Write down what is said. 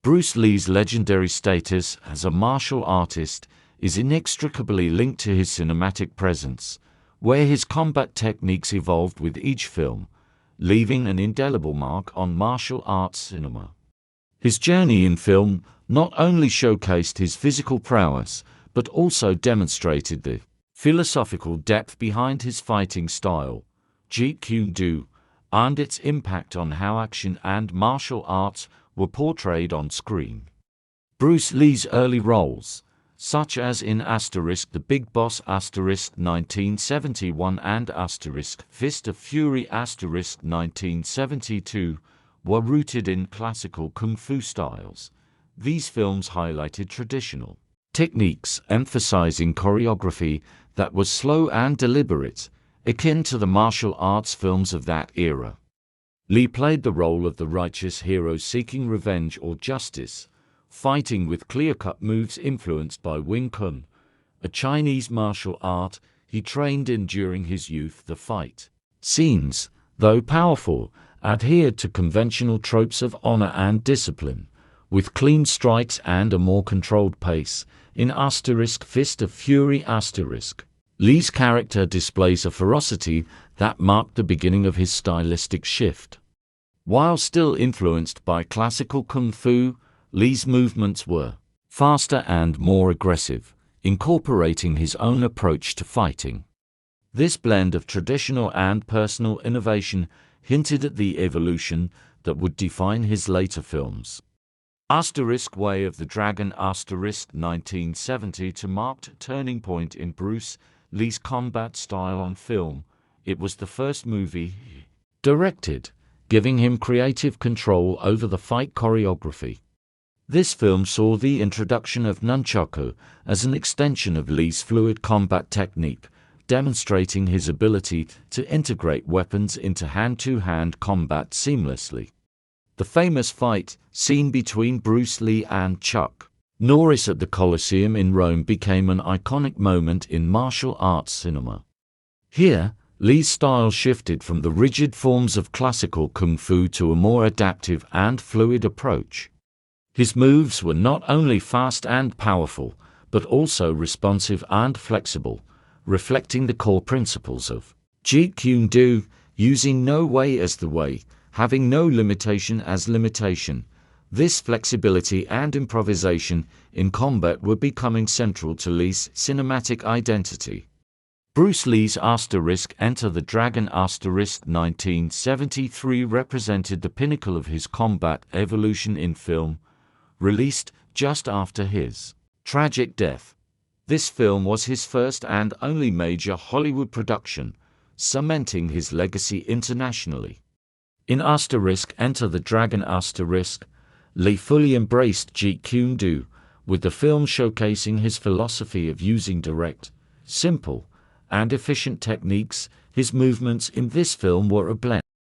Bruce Lee's legendary status as a martial artist is inextricably linked to his cinematic presence, where his combat techniques evolved with each film, leaving an indelible mark on martial arts cinema. His journey in film not only showcased his physical prowess, but also demonstrated the philosophical depth behind his fighting style, Jeet Kune Do, and its impact on how action and martial arts were portrayed on screen. Bruce Lee's early roles, such as in *The Big Boss* 1971 and *Fist of Fury* 1972, were rooted in classical kung fu styles. These films highlighted traditional techniques, emphasizing choreography that was slow and deliberate, akin to the martial arts films of that era. Lee played the role of the righteous hero seeking revenge or justice, fighting with clear-cut moves influenced by Wing Chun, a Chinese martial art he trained in during his youth. The fight scenes, though powerful, adhered to conventional tropes of honor and discipline, with clean strikes and a more controlled pace. In *Fist of Fury*, Lee's character displays a ferocity that marked the beginning of his stylistic shift. While still influenced by classical kung fu, Lee's movements were faster and more aggressive, incorporating his own approach to fighting. This blend of traditional and personal innovation hinted at the evolution that would define his later films. Way of the Dragon* 1970 marked a turning point in Bruce Lee's combat style on film. It was the first movie he directed, giving him creative control over the fight choreography. This film saw the introduction of nunchaku as an extension of Lee's fluid combat technique, demonstrating his ability to integrate weapons into hand-to-hand combat seamlessly. The famous fight scene between Bruce Lee and Chuck Norris at the Colosseum in Rome became an iconic moment in martial arts cinema. Here, Lee's style shifted from the rigid forms of classical kung fu to a more adaptive and fluid approach. His moves were not only fast and powerful, but also responsive and flexible, reflecting the core principles of Jeet Kune Do, using no way as the way, having no limitation as limitation. This flexibility and improvisation in combat were becoming central to Lee's cinematic identity. Bruce Lee's Enter the Dragon* 1973 represented the pinnacle of his combat evolution in film, released just after his tragic death. This film was his first and only major Hollywood production, cementing his legacy internationally. In Enter the Dragon*, Lee fully embraced Jeet Kune Do, with the film showcasing his philosophy of using direct, simple, and efficient techniques. His movements in this film were a blend